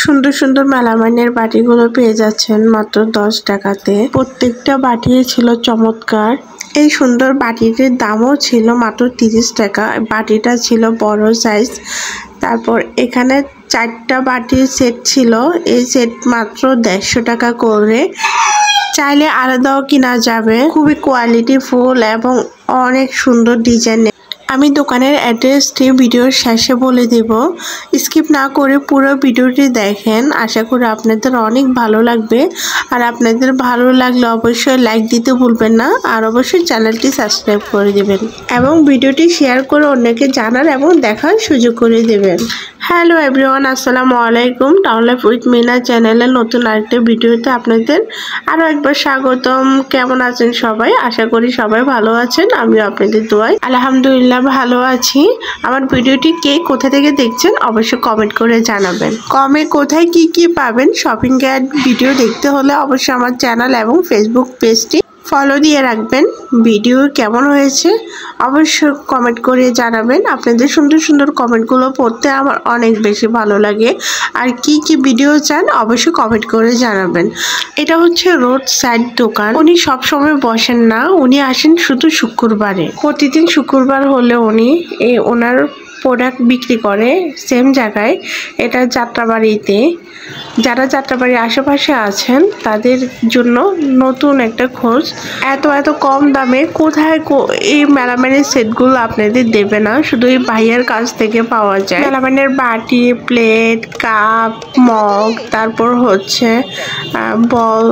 সুন্দর সুন্দর মেলামাইনের বাটিগুলো পেয়ে যাচ্ছেন মাত্র 10 টাকাতে। প্রত্যেকটা বাটি ছিল চমৎকার। এই সুন্দর বাটিটির দামও ছিল মাত্র 30 টাকা। বাটিটা ছিল বড় সাইজ। তারপর এখানে 4টা বাটির সেট ছিল। এই সেট মাত্র 150 টাকা করে। চাইলে আলাদাও কিনা যাবে। খুবই কোয়ালিটি ফুল এবং অনেক সুন্দর ডিজাইন। আমি দোকানের অ্যাড্রেসটি ভিডিওর শেষে বলে দেব, স্কিপ না করে পুরো ভিডিওটি দেখেন। আশা করি আপনাদের অনেক ভালো লাগবে। আর আপনাদের ভালো লাগলে অবশ্যই লাইক দিতে ভুলবেন না, আর অবশ্যই চ্যানেলটি সাবস্ক্রাইব করে দেবেন এবং ভিডিওটি শেয়ার করে অন্যকে জানার এবং দেখার সুযোগ করে দেবেন। হ্যালো এভরিওয়ান, আসসালামু আলাইকুম। টাউন লাইফ উইথ মিনা চ্যানেলের নতুন আরেকটা ভিডিওতে আপনাদের আরও একবার স্বাগতম। কেমন আছেন সবাই? আশা করি সবাই ভালো আছেন। আমিও আপনাদের দোয়ায় আলহামদুলিল্লাহ ভালো আছি। আমার ভিডিওটি কে কোথা থেকে দেখছেন অবশ্যই কমেন্ট করে জানাবেন। কোথায় কি পাবেন শপিং গাইড ভিডিও দেখতে হলে অবশ্যই আমার চ্যানেল এবং ফেসবুক পেজটি ফলো দিয়ে রাখবেন। ভিডিও কেমন হয়েছে অবশ্যই কমেন্ট করে জানাবেন। আপনাদের সুন্দর সুন্দর কমেন্টগুলো পড়তে আমার অনেক বেশি ভালো লাগে। আর কি ভিডিও চান অবশ্যই কমেন্ট করে জানাবেন। এটা হচ্ছে রোড সাইড দোকান। উনি সব সময় বসেন না, উনি আসেন শুধু শুক্রবারে। প্রতিদিন শুক্রবার হলে উনি ওনার প্রোডাক্ট বিক্রি করে সেম জায়গায়। এটা যাত্রাবাড়িতে। যারা যাত্রাবাড়ির আশেপাশে আছেন তাদের জন্য নতুন একটা খোঁজ। এত কম দামে কোথায় এই মেলামাইনের সেটগুলো আপনাদের দেবে না, শুধু এই ভাইয়ের কাছ থেকে পাওয়া যায়। মেলামাইনের বাটি, প্লেট, কাপ, মগ, তারপর হচ্ছে বল,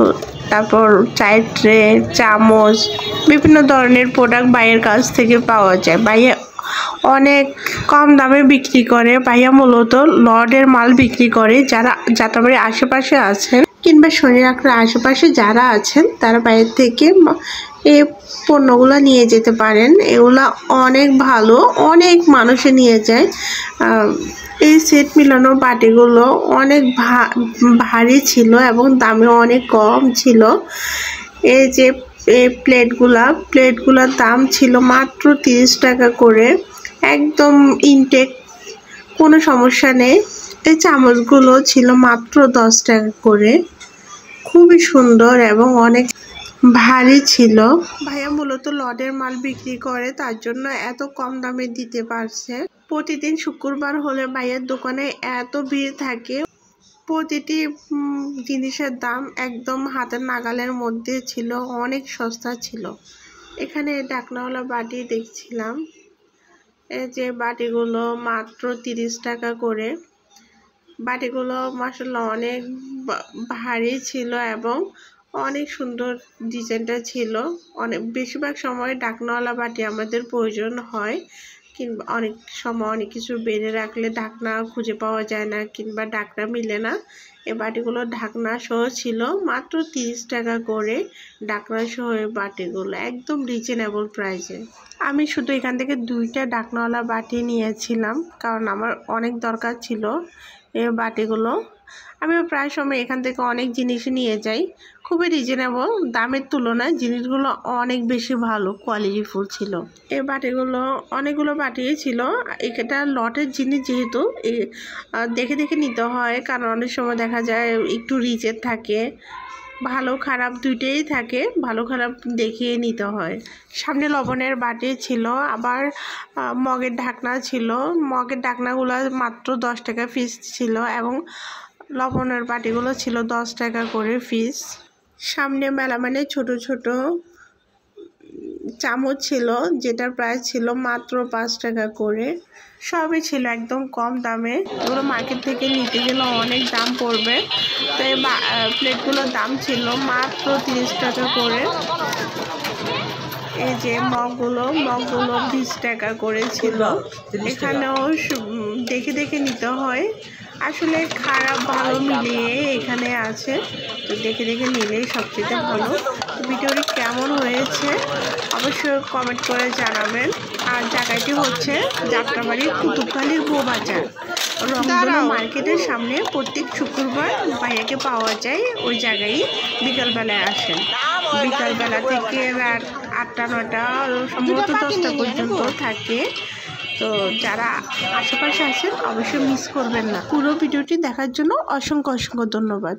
তারপর চায়ের ট্রে, চামচ, বিভিন্ন ধরনের প্রোডাক্ট ভাইয়ের কাছ থেকে পাওয়া যায়। ভাইয়া অনেক কম দামে বিক্রি করে। ভাইয়া মূলত লর্ডের মাল বিক্রি করে। যারা যাত্রাবাড়ির আশেপাশে আছেন কিংবা শনিরাখার আশেপাশে যারা আছেন তারা বাইরে থেকে এই পণ্যগুলো নিয়ে যেতে পারেন। এগুলা অনেক ভালো, অনেক মানুষে নিয়ে যায়। এই সেট মিলানোর বাটিগুলো অনেক ভারী ছিল এবং দামে অনেক কম ছিল। এই যে এই প্লেটগুলোর দাম ছিল মাত্র 30 টাকা করে। একদম ইনটেক, কোনো সমস্যা নেই। এই চামচগুলো ছিল মাত্র 10 টাকা করে। খুবই সুন্দর এবং অনেক ভারী ছিল। ভাইয়া মূলত লটের মাল বিক্রি করে, তার জন্য এত কম দামে দিতে পারছে। প্রতিদিন শুক্রবার হলে ভাইয়ের দোকানে এত ভিড় থাকে। প্রতিটি জিনিসের দাম একদম হাতের নাগালের মধ্যে ছিল, অনেক সস্তা ছিল। এখানে ঢাকনাওয়ালা বাটি দেখছিলাম। এই যে বাটিগুলো মাত্র 30 টাকা করে। বাটিগুলো মাশাআল্লাহ অনেক ভারী ছিল এবং অনেক সুন্দর ডিজাইনটা ছিল। বেশিরভাগ সময় ঢাকনাওয়ালা বাটি আমাদের প্রয়োজন হয়, কিংবা অনেক সময় অনেক কিছু বেড়ে রাখলে ঢাকনা খুঁজে পাওয়া যায় না কিংবা ঢাকনা মিলে না। এই বাটিগুলো ঢাকনা সহ ছিল মাত্র 30 টাকা করে। ঢাকনা সহ এই বাটিগুলো একদম রিজনেবল প্রাইসে। আমি শুধু এখান থেকে 2টা ঢাকনাওয়ালা বাটি নিয়েছিলাম, কারণ আমার অনেক দরকার ছিল এই বাটিগুলো। আমি প্রায় সময় এখান থেকে অনেক জিনিস নিয়ে যাই। খুবই রিজনেবল দামের তুলনায় জিনিসগুলো অনেক বেশি ভালো কোয়ালিটিফুল ছিল। এই বাটিগুলো অনেকগুলো বাটি ছিল। এটা লটের জিনিস যেহেতু দেখে নিতে হয়, কারণ অনেক সময় দেখা যায় একটু রিজের থাকে, ভালো খারাপ দুইটাই থাকে। ভালো খারাপ দেখিয়ে নিতে হয়। সামনে লবণের বাটি ছিল, আবার মগের ঢাকনা ছিল। মগের ঢাকনাগুলো মাত্র 10 টাকা পিস ছিল এবং লবণের বাটিগুলো ছিল 10 টাকা করে পিস। সামনে মেলামাইনের ছোট ছোট চামচ ছিল, যেটার প্রাইস ছিল মাত্র 5 টাকা করে। সবই ছিল একদম কম দামে। এগুলো মার্কেট থেকে নিতে গেলে অনেক দাম পড়বে। তো এই প্লেটগুলোর দাম ছিল মাত্র 30 টাকা করে। এই যে মগগুলো 20 টাকা করে ছিল। এখানেও দেখে নিতে হয়। আসলে খারাপ ভালো মিলিয়ে এখানে আছে, তো দেখে নিলেই সবচেয়ে ভালো। ভিডিওটি কেমন হয়েছে অবশ্যই কমেন্ট করে জানাবেন। আর জায়গাটি হচ্ছে যাত্রাবাড়ির কুতুবখালীর বউবাজার, রংধনু মার্কেটের সামনে। প্রত্যেক শুক্রবার ভাইয়াকে পাওয়া যায় ওই জায়গায়। বিকালবেলায় আসেন। বিকালবেলা থেকে রাত 8টা 9টা সম্ভবত 10টা পর্যন্ত থাকে। তো যারা আশেপাশে আছেন অবশ্যই মিস করবেন না। পুরো ভিডিওটি দেখার জন্য অসংখ্য ধন্যবাদ।